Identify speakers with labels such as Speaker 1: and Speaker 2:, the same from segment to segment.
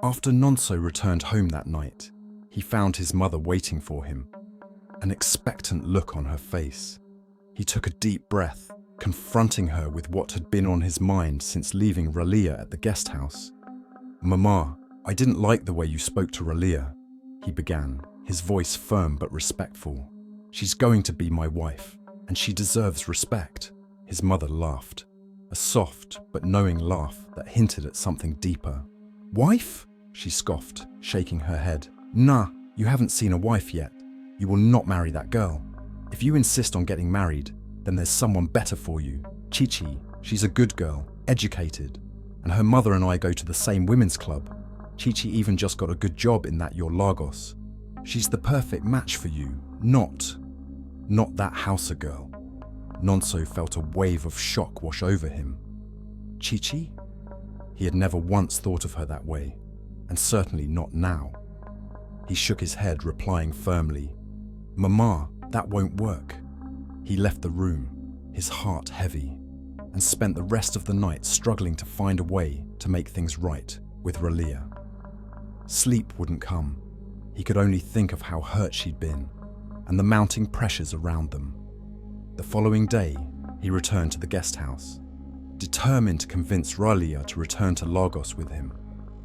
Speaker 1: After Nonso returned home that night, he found his mother waiting for him, an expectant look on her face. He took a deep breath, confronting her with what had been on his mind since leaving Raliya at the guest house. "Mama, I didn't like the way you spoke to Raliya," he began, his voice firm but respectful. "She's going to be my wife, and she deserves respect." His mother laughed, a soft but knowing laugh that hinted at something deeper. "Wife?" she scoffed, shaking her head. "Nah, you haven't seen a wife yet. You will not marry that girl. If you insist on getting married, then there's someone better for you. Chichi, she's a good girl, educated, and her mother and I go to the same women's club. Chichi even just got a good job in that your Lagos. She's the perfect match for you, not that Hausa girl." Nonso felt a wave of shock wash over him. Chichi? He had never once thought of her that way, and certainly not now. He shook his head, replying firmly, "Mama, that won't work." He left the room, his heart heavy, and spent the rest of the night struggling to find a way to make things right with Raliya. Sleep wouldn't come. He could only think of how hurt she'd been and the mounting pressures around them. The following day, he returned to the guest house, determined to convince Raliya to return to Lagos with him.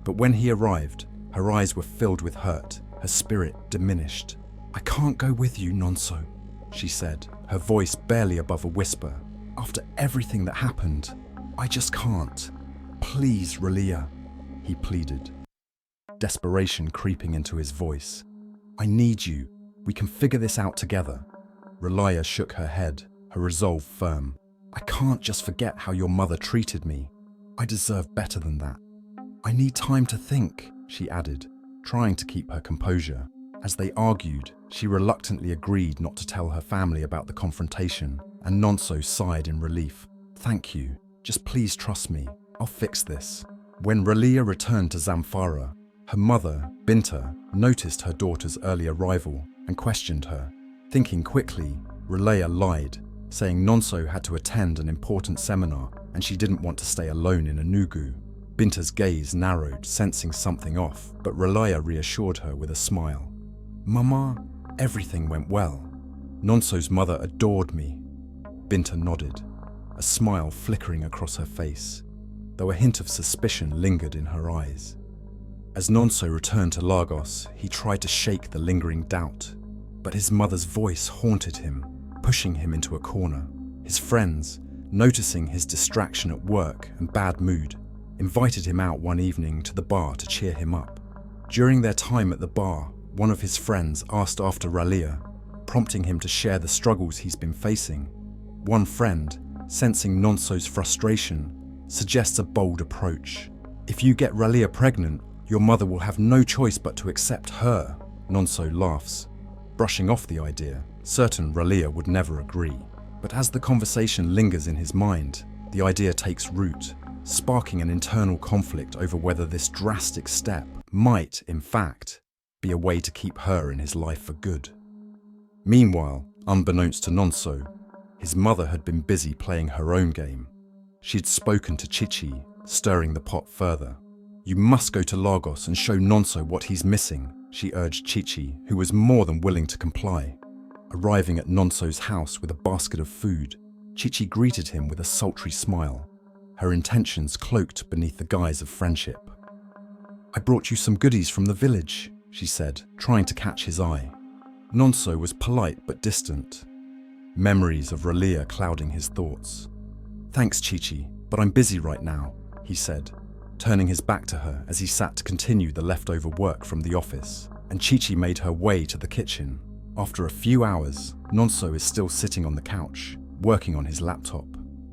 Speaker 1: But when he arrived, her eyes were filled with hurt, her spirit diminished. "I can't go with you, Nonso," she said, her voice barely above a whisper. "After everything that happened, I just can't. Please, Raliya," he pleaded, desperation creeping into his voice. "I need you. We can figure this out together." Raliya shook her head, her resolve firm. "I can't just forget how your mother treated me. I deserve better than that. I need time to think," she added, trying to keep her composure. As they argued, she reluctantly agreed not to tell her family about the confrontation, and Nonso sighed in relief. "Thank you. Just please trust me. I'll fix this." When Raliya returned to Zamfara, her mother, Binta, noticed her daughter's early arrival and questioned her. Thinking quickly, Raliya lied, saying Nonso had to attend an important seminar and she didn't want to stay alone in Enugu. Binta's gaze narrowed, sensing something off, but Raliya reassured her with a smile. "Mama, everything went well. Nonso's mother adored me." Binta nodded, a smile flickering across her face, though a hint of suspicion lingered in her eyes. As Nonso returned to Lagos, he tried to shake the lingering doubt, but his mother's voice haunted him, pushing him into a corner. His friends, noticing his distraction at work and bad mood, invited him out one evening to the bar to cheer him up. During their time at the bar, one of his friends asked after Raliya, prompting him to share the struggles he's been facing. One friend, sensing Nonso's frustration, suggests a bold approach. "If you get Raliya pregnant, your mother will have no choice but to accept her." Nonso laughs, brushing off the idea, certain Raliya would never agree. But as the conversation lingers in his mind, the idea takes root, sparking an internal conflict over whether this drastic step might, in fact, be a way to keep her in his life for good. Meanwhile, unbeknownst to Nonso, his mother had been busy playing her own game. She'd spoken to Chichi, stirring the pot further. "You must go to Lagos and show Nonso what he's missing," she urged Chichi, who was more than willing to comply. Arriving at Nonso's house with a basket of food, Chichi greeted him with a sultry smile, her intentions cloaked beneath the guise of friendship. "I brought you some goodies from the village," she said, trying to catch his eye. Nonso was polite but distant, memories of Raliya clouding his thoughts. "Thanks, Chichi, but I'm busy right now," he said, turning his back to her as he sat to continue the leftover work from the office, and Chichi made her way to the kitchen. After a few hours, Nonso is still sitting on the couch, working on his laptop.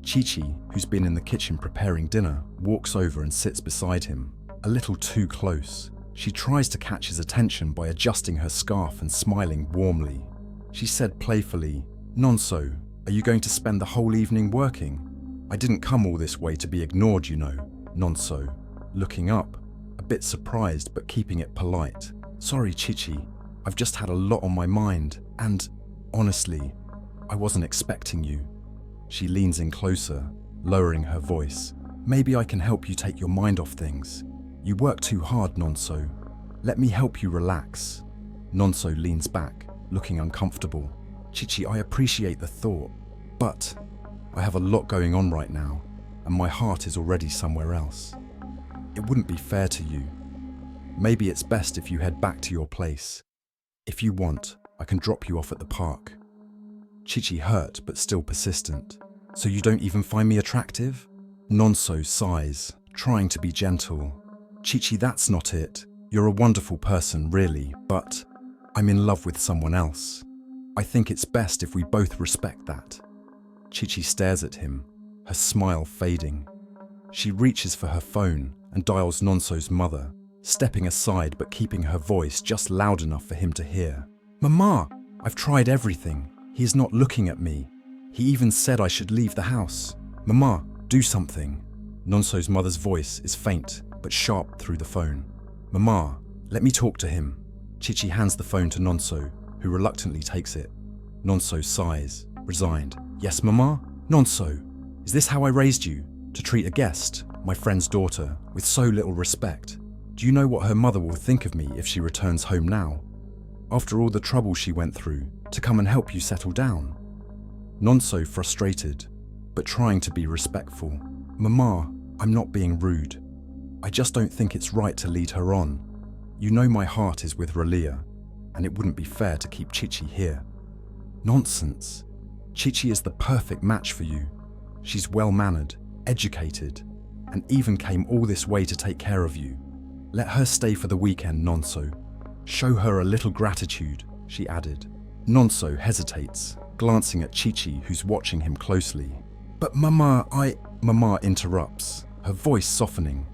Speaker 1: Chichi, who's been in the kitchen preparing dinner, walks over and sits beside him, a little too close. She tries to catch his attention by adjusting her scarf and smiling warmly. She said playfully, "Nonso, are you going to spend the whole evening working? I didn't come all this way to be ignored, you know." Nonso, looking up, a bit surprised but keeping it polite. "Sorry, Chichi, I've just had a lot on my mind, and, honestly, I wasn't expecting you." She leans in closer, lowering her voice. "Maybe I can help you take your mind off things. You work too hard, Nonso. Let me help you relax. Nonso leans back, looking uncomfortable. Chichi, I appreciate the thought, but I have a lot going on right now, and my heart is already somewhere else. It wouldn't be fair to you. Maybe it's best if you head back to your place. If you want, I can drop you off at the park. Chichi hurt but still persistent. So you don't even find me attractive? Nonso sighs, trying to be gentle. Chichi, that's not it. You're a wonderful person, really, but I'm in love with someone else. I think it's best if we both respect that. Chichi stares at him, her smile fading. She reaches for her phone and dials Nonso's mother, stepping aside but keeping her voice just loud enough for him to hear. Mama, I've tried everything. He is not looking at me. He even said I should leave the house. Mama, do something. Nonso's mother's voice is faint but sharp through the phone. Mama, let me talk to him. Chichi hands the phone to Nonso, who reluctantly takes it. Nonso sighs, resigned. Yes, Mama? Nonso, is this how I raised you? To treat a guest, my friend's daughter, with so little respect? Do you know what her mother will think of me if she returns home now? After all the trouble she went through, to come and help you settle down? Nonso frustrated, but trying to be respectful. Mama, I'm not being rude. I just don't think it's right to lead her on. You know my heart is with Raliya, and it wouldn't be fair to keep Chichi here. Nonsense. Chichi is the perfect match for you. She's well-mannered, educated, and even came all this way to take care of you. Let her stay for the weekend, Nonso. Show her a little gratitude, she added. Nonso hesitates, glancing at Chichi, who's watching him closely. But Mama interrupts, her voice softening,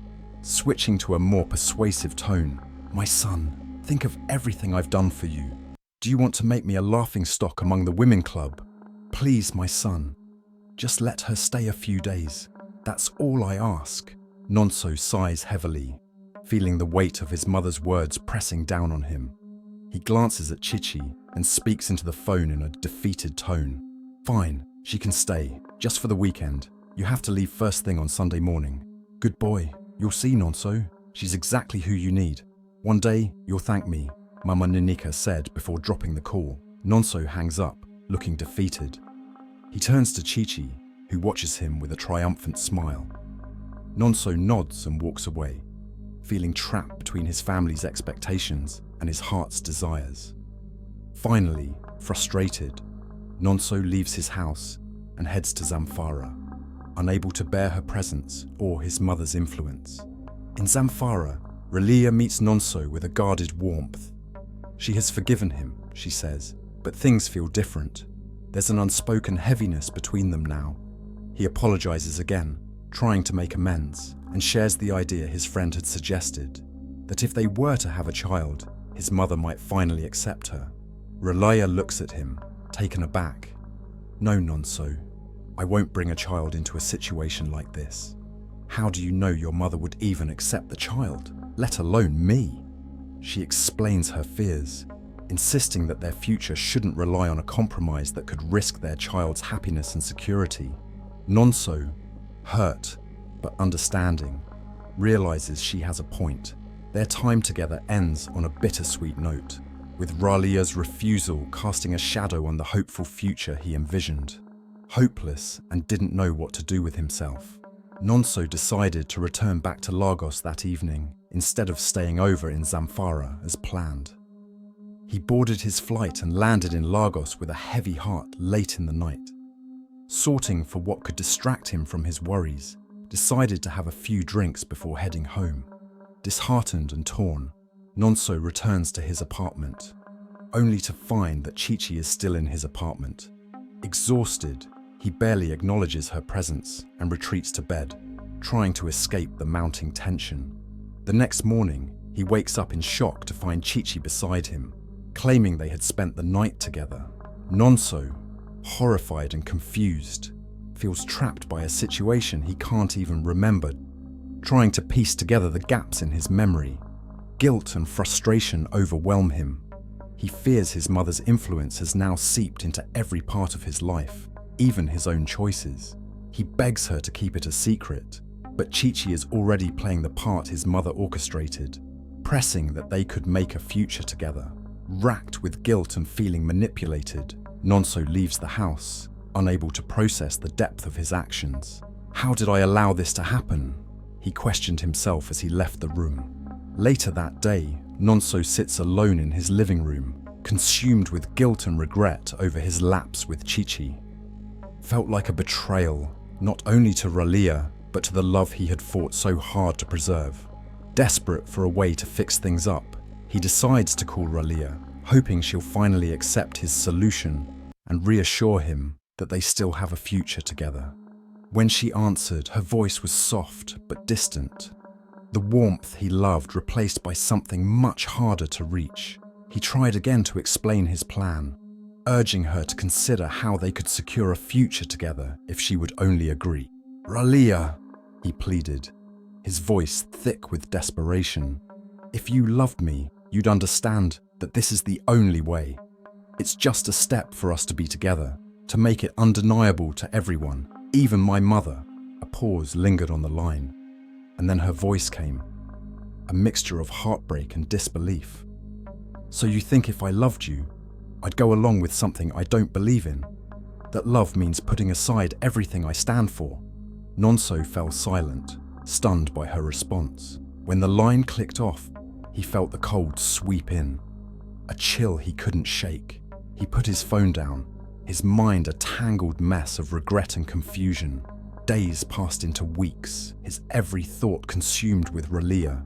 Speaker 1: switching to a more persuasive tone. My son, think of everything I've done for you. Do you want to make me a laughingstock among the women club? Please, my son, just let her stay a few days. That's all I ask. Nonso sighs heavily, feeling the weight of his mother's words pressing down on him. He glances at Chichi and speaks into the phone in a defeated tone. Fine, she can stay, just for the weekend. You have to leave first thing on Sunday morning. Good boy, you'll see, Nonso. She's exactly who you need. One day, you'll thank me, Mama Ninika said before dropping the call. Nonso hangs up, looking defeated. He turns to Chichi, who watches him with a triumphant smile. Nonso nods and walks away, feeling trapped between his family's expectations and his heart's desires. Finally, frustrated, Nonso leaves his house and heads to Zamfara, unable to bear her presence or his mother's influence. In Zamfara, Raliya meets Nonso with a guarded warmth. She has forgiven him, she says, but things feel different. There's an unspoken heaviness between them now. He apologizes again, trying to make amends, and shares the idea his friend had suggested, that if they were to have a child, his mother might finally accept her. Raliya looks at him, taken aback. No, Nonso, I won't bring a child into a situation like this. How do you know your mother would even accept the child, let alone me? She explains her fears, insisting that their future shouldn't rely on a compromise that could risk their child's happiness and security. Nonso, hurt but understanding, realizes she has a point. Their time together ends on a bittersweet note, with Raliya's refusal casting a shadow on the hopeful future he envisioned. Hopeless and didn't know what to do with himself, Nonso decided to return back to Lagos that evening instead of staying over in Zamfara as planned. He boarded his flight and landed in Lagos with a heavy heart late in the night. Sorting for what could distract him from his worries, decided to have a few drinks before heading home. Disheartened and torn, Nonso returns to his apartment, only to find that Chichi is still in his apartment. Exhausted, he barely acknowledges her presence and retreats to bed, trying to escape the mounting tension. The next morning, he wakes up in shock to find Chichi beside him, claiming they had spent the night together. Nonso, horrified and confused, feels trapped by a situation he can't even remember, trying to piece together the gaps in his memory. Guilt and frustration overwhelm him. He fears his mother's influence has now seeped into every part of his life, even his own choices. He begs her to keep it a secret, But Chichi is already playing the part his mother orchestrated, pressing that they could make a future together. Racked with guilt and feeling manipulated, Nonso leaves the house, unable to process the depth of his actions. How did I allow this to happen? He questioned himself as he left the room. Later that day, Nonso sits alone in his living room, consumed with guilt and regret over his lapse with Chichi. Felt like a betrayal, not only to Raliya, but to the love he had fought so hard to preserve. Desperate for a way to fix things up, he decides to call Raliya, hoping she'll finally accept his solution and reassure him that they still have a future together. When she answered, her voice was soft but distant. The warmth he loved replaced by something much harder to reach. He tried again to explain his plan, urging her to consider how they could secure a future together if she would only agree. "Raliya," he pleaded, his voice thick with desperation. "If you loved me, you'd understand that this is the only way. It's just a step for us to be together, to make it undeniable to everyone, even my mother." A pause lingered on the line, and then her voice came, a mixture of heartbreak and disbelief. "So you think if I loved you, I'd go along with something I don't believe in? That love means putting aside everything I stand for?" Nonso fell silent, stunned by her response. When the line clicked off, he felt the cold sweep in, a chill he couldn't shake. He put his phone down, his mind a tangled mess of regret and confusion. Days passed into weeks, his every thought consumed with Raliya,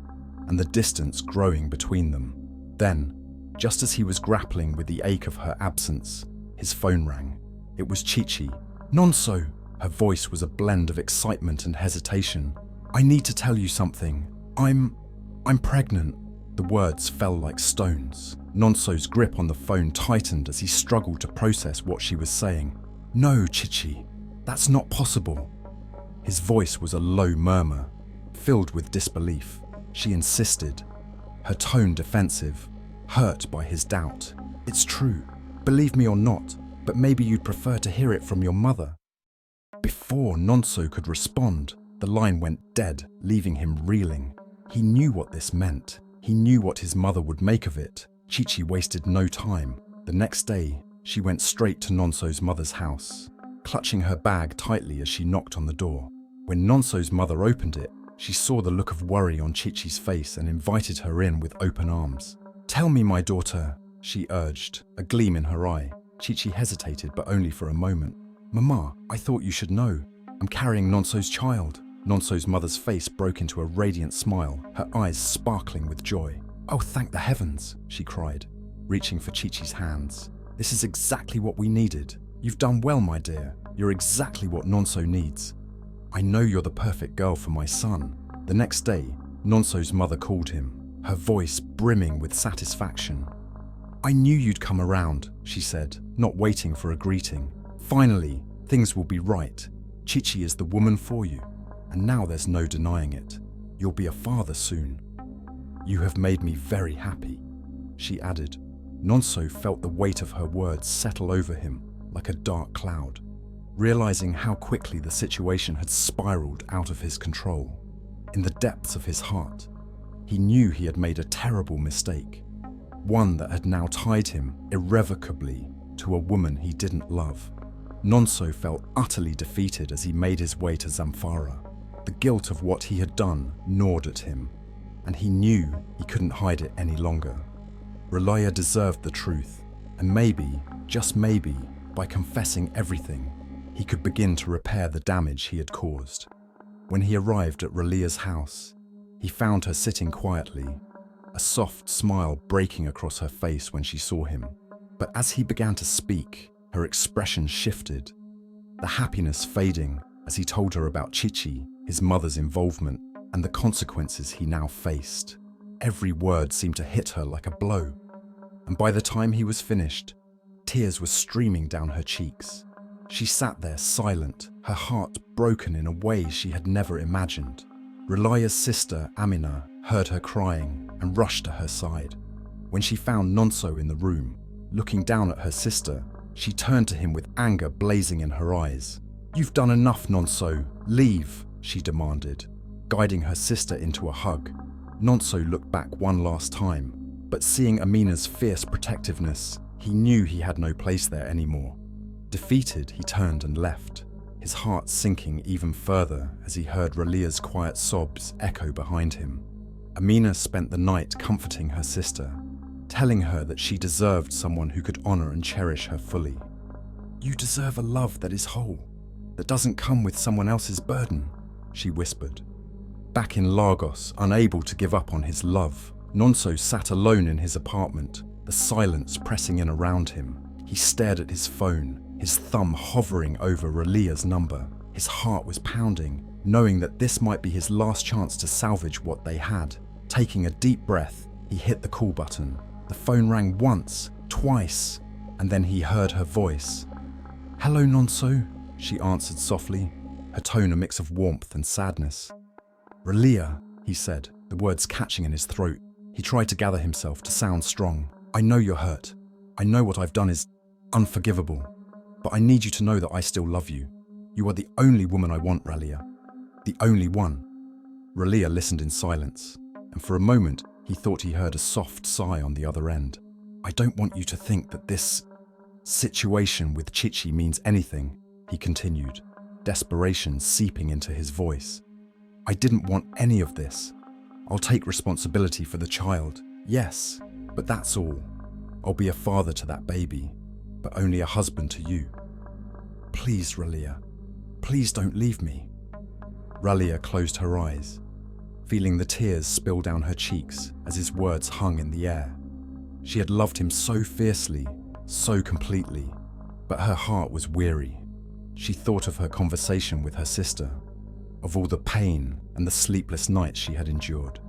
Speaker 1: and the distance growing between them. Then, just as he was grappling with the ache of her absence, his phone rang. It was Chichi. "Nonso!" Her voice was a blend of excitement and hesitation. "I need to tell you something. I'm pregnant." The words fell like stones. Nonso's grip on the phone tightened as he struggled to process what she was saying. "No, Chichi, that's not possible." His voice was a low murmur, filled with disbelief. She insisted, her tone defensive, hurt by his doubt. "It's true. Believe me or not, but maybe you'd prefer to hear it from your mother." Before Nonso could respond, the line went dead, leaving him reeling. He knew what this meant. He knew what his mother would make of it. Chichi wasted no time. The next day, she went straight to Nonso's mother's house, clutching her bag tightly as she knocked on the door. When Nonso's mother opened it, she saw the look of worry on Chichi's face and invited her in with open arms. "Tell me, my daughter," she urged, a gleam in her eye. Chichi hesitated, but only for a moment. "Mama, I thought you should know. I'm carrying Nonso's child." Nonso's mother's face broke into a radiant smile, her eyes sparkling with joy. "Oh, thank the heavens," she cried, reaching for Chichi's hands. "This is exactly what we needed. You've done well, my dear. You're exactly what Nonso needs. I know you're the perfect girl for my son." The next day, Nonso's mother called him, her voice brimming with satisfaction. "I knew you'd come around," she said, not waiting for a greeting. "Finally, things will be right. Chichi is the woman for you, and now there's no denying it. You'll be a father soon. You have made me very happy," she added. Nonso felt the weight of her words settle over him like a dark cloud, realizing how quickly the situation had spiraled out of his control. In the depths of his heart, he knew he had made a terrible mistake, one that had now tied him irrevocably to a woman he didn't love. Nonso felt utterly defeated as he made his way to Zamfara. The guilt of what he had done gnawed at him, and he knew he couldn't hide it any longer. Raliya deserved the truth, and maybe, just maybe, by confessing everything, he could begin to repair the damage he had caused. When he arrived at Raliya's house, he found her sitting quietly, a soft smile breaking across her face when she saw him. But as he began to speak, her expression shifted, the happiness fading as he told her about Chichi, his mother's involvement, and the consequences he now faced. Every word seemed to hit her like a blow, and by the time he was finished, tears were streaming down her cheeks. She sat there silent, her heart broken in a way she had never imagined. Raliya's sister, Amina, heard her crying and rushed to her side. When she found Nonso in the room, looking down at her sister, she turned to him with anger blazing in her eyes. "You've done enough, Nonso. Leave," she demanded. guiding her sister into a hug. Nonso looked back one last time, but seeing Amina's fierce protectiveness, he knew he had no place there anymore. Defeated, he turned and left, his heart sinking even further as he heard Raliya's quiet sobs echo behind him. Amina spent the night comforting her sister, telling her that she deserved someone who could honor and cherish her fully. "You deserve a love that is whole, that doesn't come with someone else's burden," she whispered. Back in Lagos, unable to give up on his love, Nonso sat alone in his apartment, the silence pressing in around him. He stared at his phone, his thumb hovering over Raliya's number. His heart was pounding, knowing that this might be his last chance to salvage what they had. Taking a deep breath, he hit the call button. The phone rang once, twice, and then he heard her voice. "Hello, Nonso," she answered softly, her tone a mix of warmth and sadness. "Raliya," he said, the words catching in his throat. He tried to gather himself to sound strong. "I know you're hurt. I know what I've done is unforgivable. But I need you to know that I still love you. You are the only woman I want, Raliya. The only one." Raliya listened in silence, and for a moment he thought he heard a soft sigh on the other end. "I don't want you to think that this situation with Chichi means anything," he continued, desperation seeping into his voice. "I didn't want any of this. I'll take responsibility for the child, yes, but that's all. I'll be a father to that baby, but only a husband to you. Please, Raliya, please don't leave me." Raliya closed her eyes, feeling the tears spill down her cheeks as his words hung in the air. She had loved him so fiercely, so completely, but her heart was weary. She thought of her conversation with her sister, of all the pain and the sleepless nights she had endured.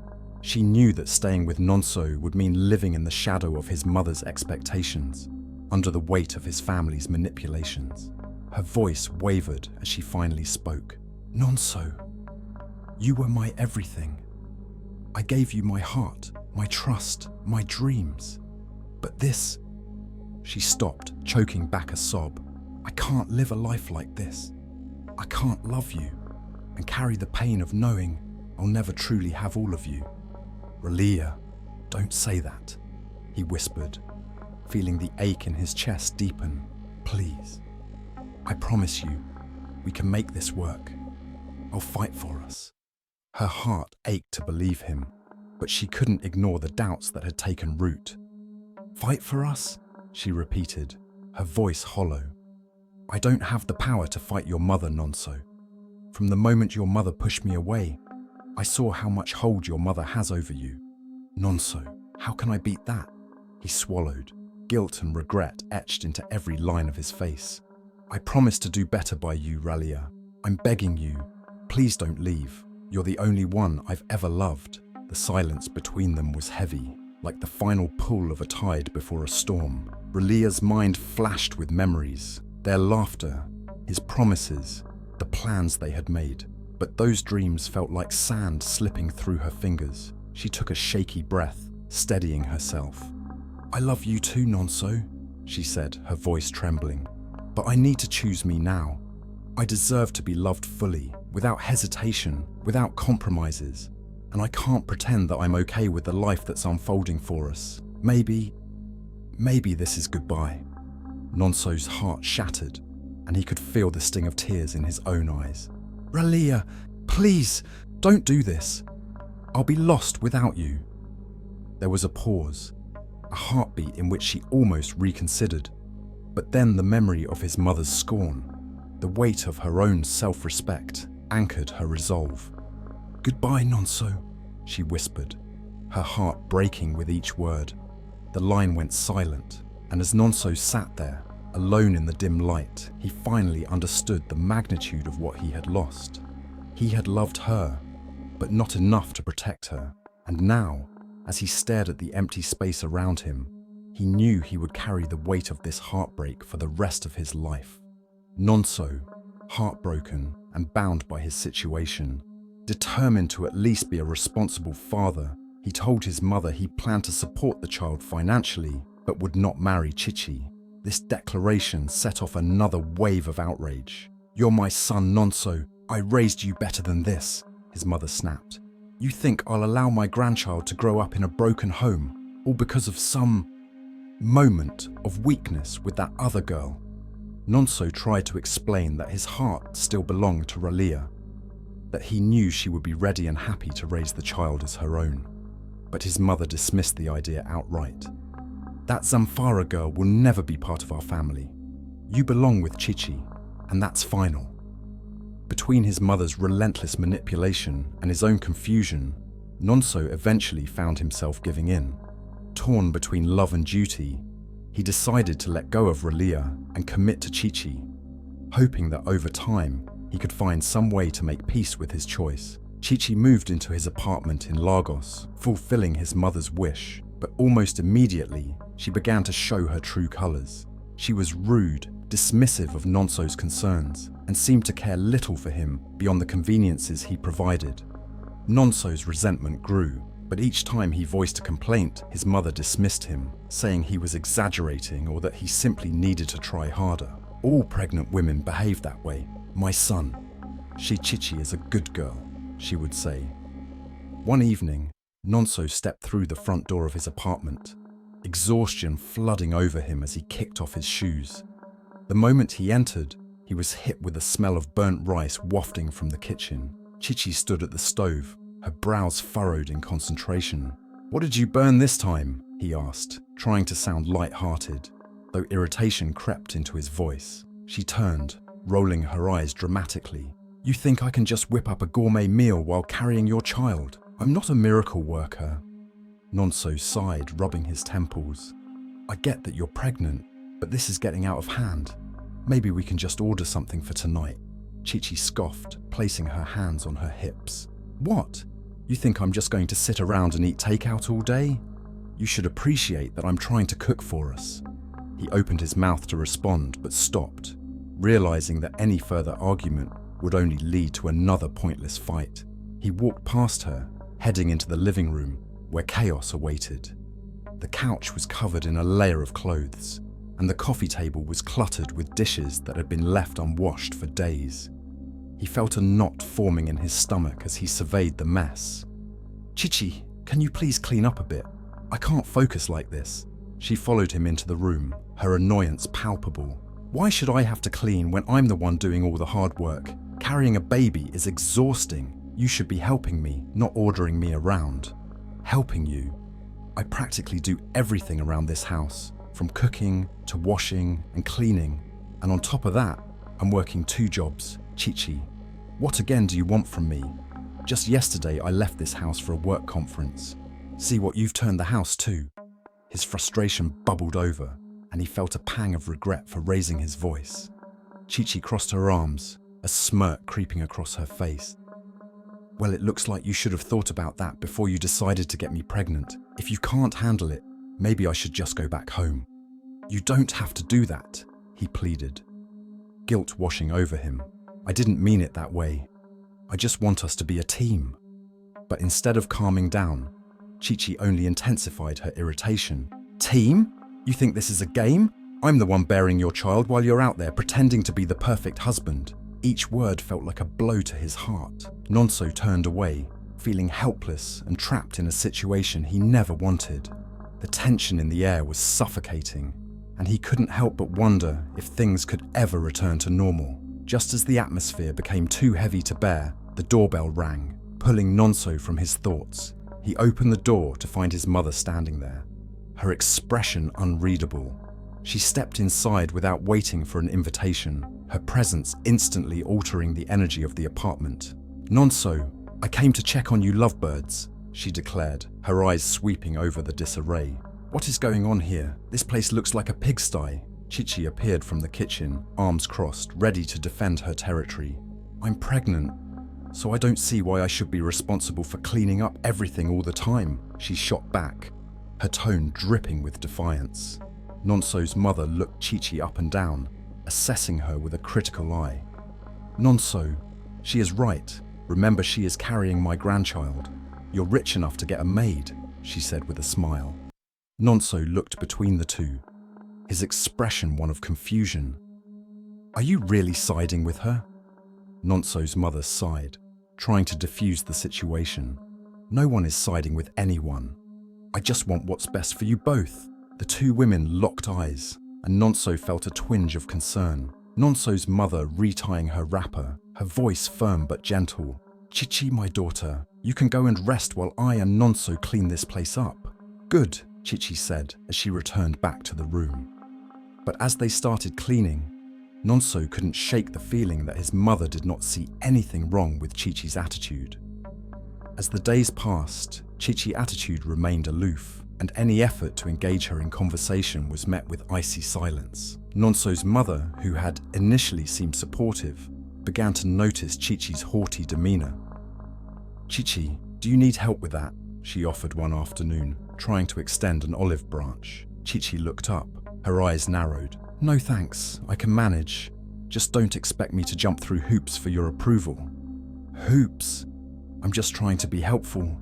Speaker 1: She knew that staying with Nonso would mean living in the shadow of his mother's expectations, under the weight of his family's manipulations. Her voice wavered as she finally spoke. "Nonso, you were my everything. I gave you my heart, my trust, my dreams. But this..." She stopped, choking back a sob. "I can't live a life like this. I can't love you and carry the pain of knowing I'll never truly have all of you." "Raliya, don't say that," he whispered, feeling the ache in his chest deepen. "Please. I promise you, we can make this work. I'll fight for us." Her heart ached to believe him, but she couldn't ignore the doubts that had taken root. "Fight for us?" she repeated, her voice hollow. "I don't have the power to fight your mother, Nonso. From the moment your mother pushed me away, I saw how much hold your mother has over you. Nonso, how can I beat that?" He swallowed, guilt and regret etched into every line of his face. "I promise to do better by you, Raliya. I'm begging you. Please don't leave. You're the only one I've ever loved." The silence between them was heavy, like the final pull of a tide before a storm. Raliya's mind flashed with memories, their laughter, his promises, the plans they had made. But those dreams felt like sand slipping through her fingers. She took a shaky breath, steadying herself. "I love you too, Nonso," she said, her voice trembling. "But I need to choose me now. I deserve to be loved fully, without hesitation, without compromises. And I can't pretend that I'm okay with the life that's unfolding for us. Maybe this is goodbye." Nonso's heart shattered, and he could feel the sting of tears in his own eyes. "Raliya, please, don't do this. I'll be lost without you." There was a pause, a heartbeat in which she almost reconsidered. But then the memory of his mother's scorn, the weight of her own self-respect, anchored her resolve. "Goodbye, Nonso," she whispered, her heart breaking with each word. The line went silent, and as Nonso sat there, alone in the dim light, he finally understood the magnitude of what he had lost. He had loved her, but not enough to protect her. And now, as he stared at the empty space around him, he knew he would carry the weight of this heartbreak for the rest of his life. Nonso, heartbroken and bound by his situation, determined to at least be a responsible father, he told his mother he planned to support the child financially, but would not marry Chichi. This declaration set off another wave of outrage. "You're my son, Nonso. I raised you better than this." his mother snapped. "You think I'll allow my grandchild to grow up in a broken home, all because of some moment of weakness with that other girl?" Nonso tried to explain that his heart still belonged to Raliya, that he knew she would be ready and happy to raise the child as her own. But his mother dismissed the idea outright. "That Zamfara girl will never be part of our family. You belong with Chichi, and that's final." Between his mother's relentless manipulation and his own confusion, Nonso eventually found himself giving in. Torn between love and duty, he decided to let go of Raliya and commit to Chichi, hoping that over time he could find some way to make peace with his choice. Chichi moved into his apartment in Lagos, fulfilling his mother's wish, but almost immediately she began to show her true colors. She was rude, dismissive of Nonso's concerns, and seemed to care little for him beyond the conveniences he provided. Nonso's resentment grew, but each time he voiced a complaint, his mother dismissed him, saying he was exaggerating or that he simply needed to try harder. "All pregnant women behave that way. My son, Chichi is a good girl," she would say. One evening, Nonso stepped through the front door of his apartment, exhaustion flooding over him as he kicked off his shoes. The moment he entered, he was hit with the smell of burnt rice wafting from the kitchen. Chichi stood at the stove, her brows furrowed in concentration. "What did you burn this time?" he asked, trying to sound light-hearted, though irritation crept into his voice. She turned, rolling her eyes dramatically. "You think I can just whip up a gourmet meal while carrying your child? I'm not a miracle worker." Nonso sighed, rubbing his temples. "I get that you're pregnant, but this is getting out of hand. Maybe we can just order something for tonight." Chichi scoffed, placing her hands on her hips. "What? You think I'm just going to sit around and eat takeout all day? You should appreciate that I'm trying to cook for us." He opened his mouth to respond, but stopped, realizing that any further argument would only lead to another pointless fight. He walked past her, heading into the living room, where chaos awaited. The couch was covered in a layer of clothes, and the coffee table was cluttered with dishes that had been left unwashed for days. He felt a knot forming in his stomach as he surveyed the mess. "Chichi, can you please clean up a bit? I can't focus like this." She followed him into the room, her annoyance palpable. "Why should I have to clean when I'm the one doing all the hard work? Carrying a baby is exhausting. You should be helping me, not ordering me around." "Helping you? I practically do everything around this house, from cooking to washing and cleaning. And on top of that, I'm working 2 jobs. Chichi, what again do you want from me? Just yesterday I left this house for a work conference. See what you've turned the house to." His frustration bubbled over, and he felt a pang of regret for raising his voice. Chichi crossed her arms, a smirk creeping across her face. "Well, it looks like you should have thought about that before you decided to get me pregnant. If you can't handle it, maybe I should just go back home." "You don't have to do that," he pleaded, guilt washing over him. "I didn't mean it that way. I just want us to be a team." But instead of calming down, Chichi only intensified her irritation. "Team? You think this is a game? I'm the one bearing your child while you're out there pretending to be the perfect husband." Each word felt like a blow to his heart. Nonso turned away, feeling helpless and trapped in a situation he never wanted. The tension in the air was suffocating, and he couldn't help but wonder if things could ever return to normal. Just as the atmosphere became too heavy to bear, the doorbell rang, pulling Nonso from his thoughts. He opened the door to find his mother standing there, her expression unreadable. She stepped inside without waiting for an invitation, her presence instantly altering the energy of the apartment. "Nonso, I came to check on you lovebirds," she declared, her eyes sweeping over the disarray. "What is going on here? This place looks like a pigsty." Chichi appeared from the kitchen, arms crossed, ready to defend her territory. "I'm pregnant, so I don't see why I should be responsible for cleaning up everything all the time," she shot back, her tone dripping with defiance. Nonso's mother looked Chichi up and down, assessing her with a critical eye. "Nonso, she is right. Remember, she is carrying my grandchild. You're rich enough to get a maid," she said with a smile. Nonso looked between the two, his expression one of confusion. "Are you really siding with her?" Nonso's mother sighed, trying to defuse the situation. No one is siding with anyone. I just want what's best for you both. The two women locked eyes, and Nonso felt a twinge of concern. Nonso's mother retying her wrapper, her voice firm but gentle. Chichi, my daughter, you can go and rest while I and Nonso clean this place up. Good, Chichi said as she returned back to the room. But as they started cleaning, Nonso couldn't shake the feeling that his mother did not see anything wrong with Chichi's attitude. As the days passed, Chichi's attitude remained aloof, and any effort to engage her in conversation was met with icy silence. Nonso's mother, who had initially seemed supportive, began to notice Chichi's haughty demeanor. Chichi, do you need help with that? She offered one afternoon, trying to extend an olive branch. Chichi looked up, her eyes narrowed. No thanks, I can manage. Just don't expect me to jump through hoops for your approval. Hoops? I'm just trying to be helpful,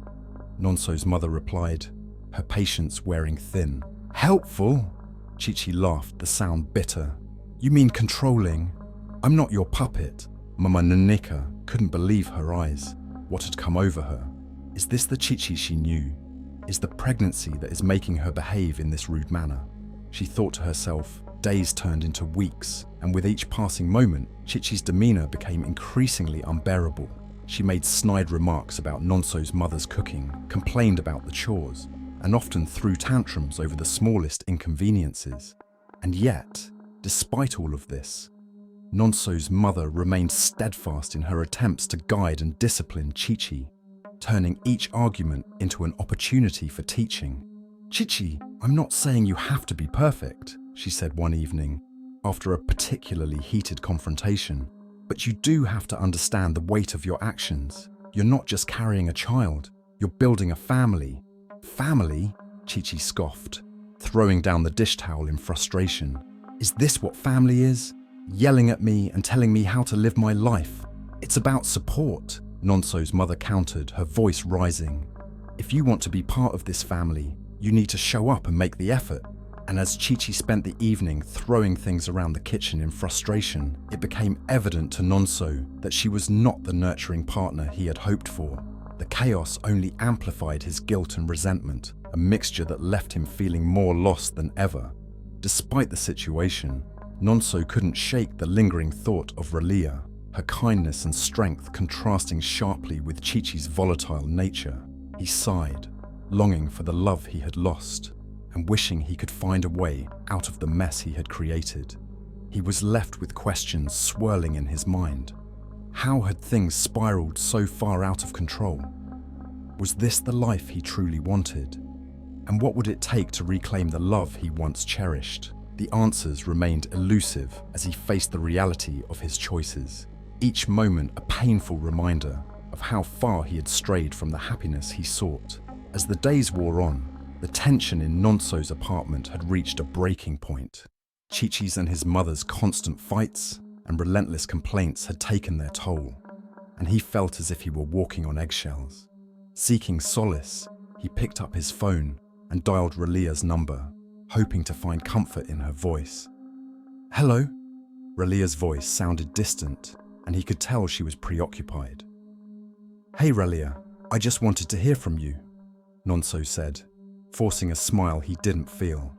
Speaker 1: Nonso's mother replied, her patience wearing thin. Helpful? Chichi laughed, the sound bitter. You mean controlling? I'm not your puppet. Mama Nanika couldn't believe her eyes. What had come over her? Is this the Chichi she knew? Is the pregnancy that is making her behave in this rude manner? She thought to herself. Days turned into weeks, and with each passing moment, Chichi's demeanor became increasingly unbearable. She made snide remarks about Nonso's mother's cooking, complained about the chores, and often threw tantrums over the smallest inconveniences. And yet, despite all of this, Nonso's mother remained steadfast in her attempts to guide and discipline Chichi, turning each argument into an opportunity for teaching. Chichi, I'm not saying you have to be perfect, she said one evening, after a particularly heated confrontation. But you do have to understand the weight of your actions. You're not just carrying a child, you're building a family. Family? Chichi scoffed, throwing down the dish towel in frustration. Is this what family is? Yelling at me and telling me how to live my life. It's about support, Nonso's mother countered, her voice rising. If you want to be part of this family, you need to show up and make the effort. And as Chichi spent the evening throwing things around the kitchen in frustration, it became evident to Nonso that she was not the nurturing partner he had hoped for. The chaos only amplified his guilt and resentment, a mixture that left him feeling more lost than ever. Despite the situation, Nonso couldn't shake the lingering thought of Raliya, her kindness and strength contrasting sharply with Chichi's volatile nature. He sighed, longing for the love he had lost, and wishing he could find a way out of the mess he had created. He was left with questions swirling in his mind. How had things spiraled so far out of control? Was this the life he truly wanted? And what would it take to reclaim the love he once cherished? The answers remained elusive as he faced the reality of his choices, each moment a painful reminder of how far he had strayed from the happiness he sought. As the days wore on, the tension in Nonso's apartment had reached a breaking point. Chichi's and his mother's constant fights and relentless complaints had taken their toll, and he felt as if he were walking on eggshells. Seeking solace, he picked up his phone and dialed Raliya's number, hoping to find comfort in her voice. Hello? Raliya's voice sounded distant, and he could tell she was preoccupied. Hey Raliya, I just wanted to hear from you, Nonso said, forcing a smile he didn't feel.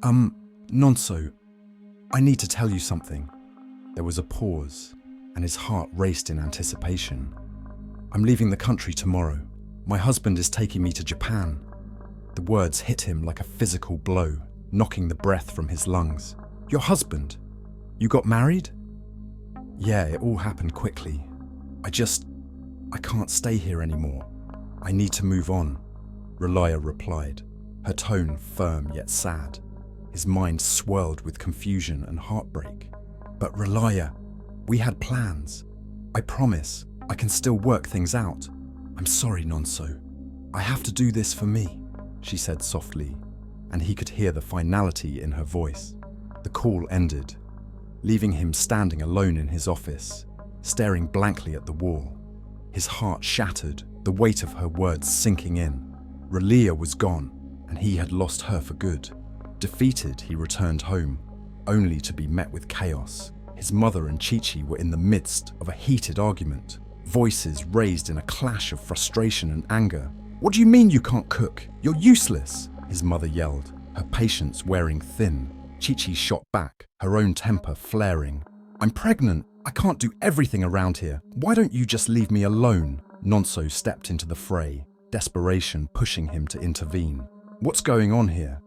Speaker 1: Nonso, I need to tell you something. There was a pause, and his heart raced in anticipation. I'm leaving the country tomorrow. My husband is taking me to Japan. The words hit him like a physical blow, knocking the breath from his lungs. Your husband? You got married? Yeah, it all happened quickly. I can't stay here anymore. I need to move on, Raliya replied, her tone firm yet sad. His mind swirled with confusion and heartbreak. But Raliya, we had plans. I promise, I can still work things out. I'm sorry, Nonso. I have to do this for me, she said softly, and he could hear the finality in her voice. The call ended, leaving him standing alone in his office, staring blankly at the wall. His heart shattered, the weight of her words sinking in. Raliya was gone, and he had lost her for good. Defeated, he returned home, only to be met with chaos. His mother and Chichi were in the midst of a heated argument, voices raised in a clash of frustration and anger. "What do you mean you can't cook? You're useless!" his mother yelled, her patience wearing thin. Chichi shot back, her own temper flaring. "I'm pregnant. I can't do everything around here. Why don't you just leave me alone?" Nonso stepped into the fray, desperation pushing him to intervene. "What's going on here?"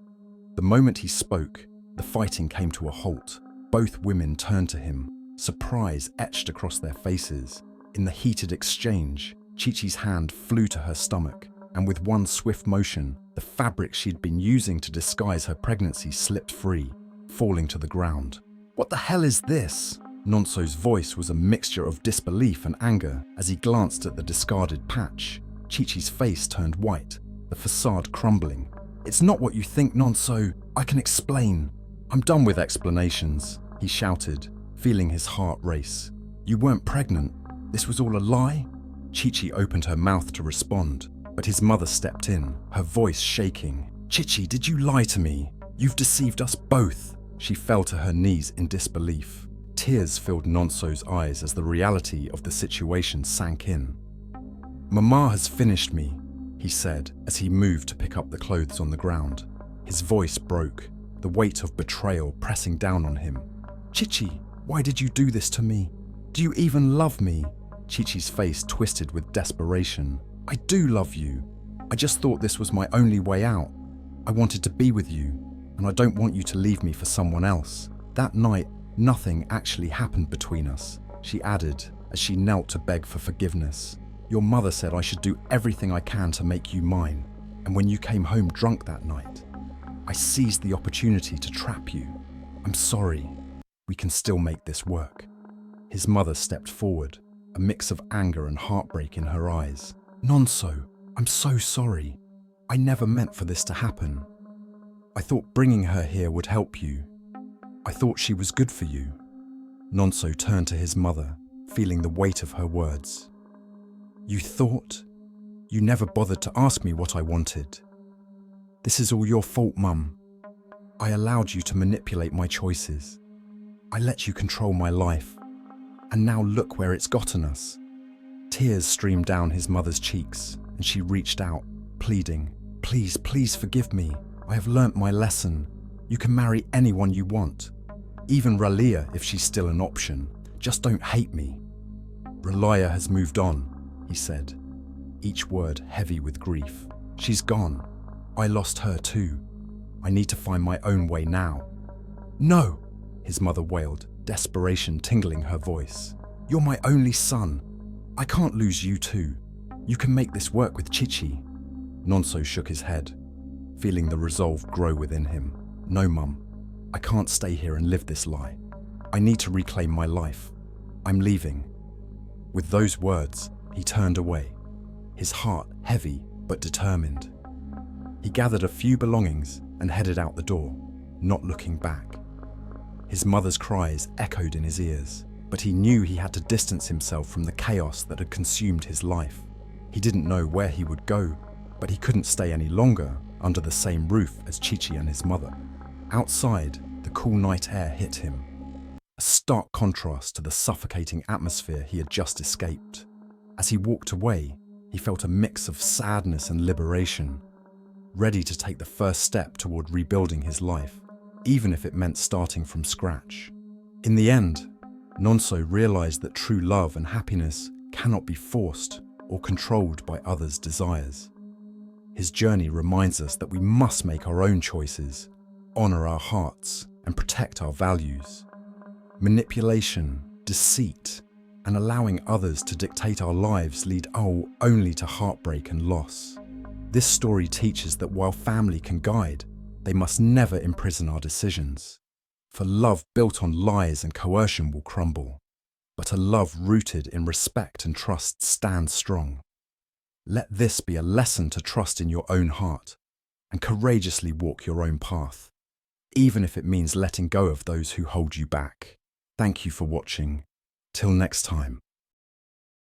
Speaker 1: The moment he spoke, the fighting came to a halt. Both women turned to him, surprise etched across their faces. In the heated exchange, Chichi's hand flew to her stomach, and with one swift motion, the fabric she'd been using to disguise her pregnancy slipped free, falling to the ground. "What the hell is this?" Nonso's voice was a mixture of disbelief and anger as he glanced at the discarded patch. Chichi's face turned white, the facade crumbling. "It's not what you think, Nonso. I can explain." "I'm done with explanations," he shouted, feeling his heart race. "You weren't pregnant. This was all a lie?" Chichi opened her mouth to respond, but his mother stepped in, her voice shaking. "Chichi, did you lie to me? You've deceived us both." She fell to her knees in disbelief. Tears filled Nonso's eyes as the reality of the situation sank in. "Mama has finished me," he said as he moved to pick up the clothes on the ground. His voice broke, the weight of betrayal pressing down on him. "Chichi, why did you do this to me? Do you even love me?" Chichi's face twisted with desperation. "I do love you. I just thought this was my only way out. I wanted to be with you, and I don't want you to leave me for someone else." That night, nothing actually happened between us, she added as she knelt to beg for forgiveness. "Your mother said I should do everything I can to make you mine, and when you came home drunk that night, I seized the opportunity to trap you. I'm sorry. We can still make this work." His mother stepped forward, a mix of anger and heartbreak in her eyes. "Nonso, I'm so sorry. I never meant for this to happen. I thought bringing her here would help you. I thought she was good for you." Nonso turned to his mother, feeling the weight of her words. "You thought? You never bothered to ask me what I wanted. This is all your fault, Mum. I allowed you to manipulate my choices. I let you control my life. And now look where it's gotten us." Tears streamed down his mother's cheeks, and she reached out, pleading, "Please, please forgive me. I have learnt my lesson. You can marry anyone you want. Even Raliya if she's still an option. Just don't hate me." "Raliya has moved on," he said, each word heavy with grief. "She's gone. I lost her too. I need to find my own way now." "No," his mother wailed, desperation tingling her voice. "You're my only son. I can't lose you too. You can make this work with Chichi." Nonso shook his head, feeling the resolve grow within him. "No, Mum. I can't stay here and live this lie. I need to reclaim my life. I'm leaving." With those words, he turned away, his heart heavy but determined. He gathered a few belongings and headed out the door, not looking back. His mother's cries echoed in his ears, but he knew he had to distance himself from the chaos that had consumed his life. He didn't know where he would go, but he couldn't stay any longer under the same roof as Chichi and his mother. Outside, the cool night air hit him, a stark contrast to the suffocating atmosphere he had just escaped. As he walked away, he felt a mix of sadness and liberation, ready to take the first step toward rebuilding his life, even if it meant starting from scratch. In the end, Nonso realized that true love and happiness cannot be forced or controlled by others' desires. His journey reminds us that we must make our own choices, honor our hearts, and protect our values. Manipulation, deceit, and allowing others to dictate our lives lead only to heartbreak and loss. This story teaches that while family can guide, they must never imprison our decisions. For love built on lies and coercion will crumble, but a love rooted in respect and trust stands strong. Let this be a lesson to trust in your own heart and courageously walk your own path, even if it means letting go of those who hold you back. Thank you for watching. Till next time.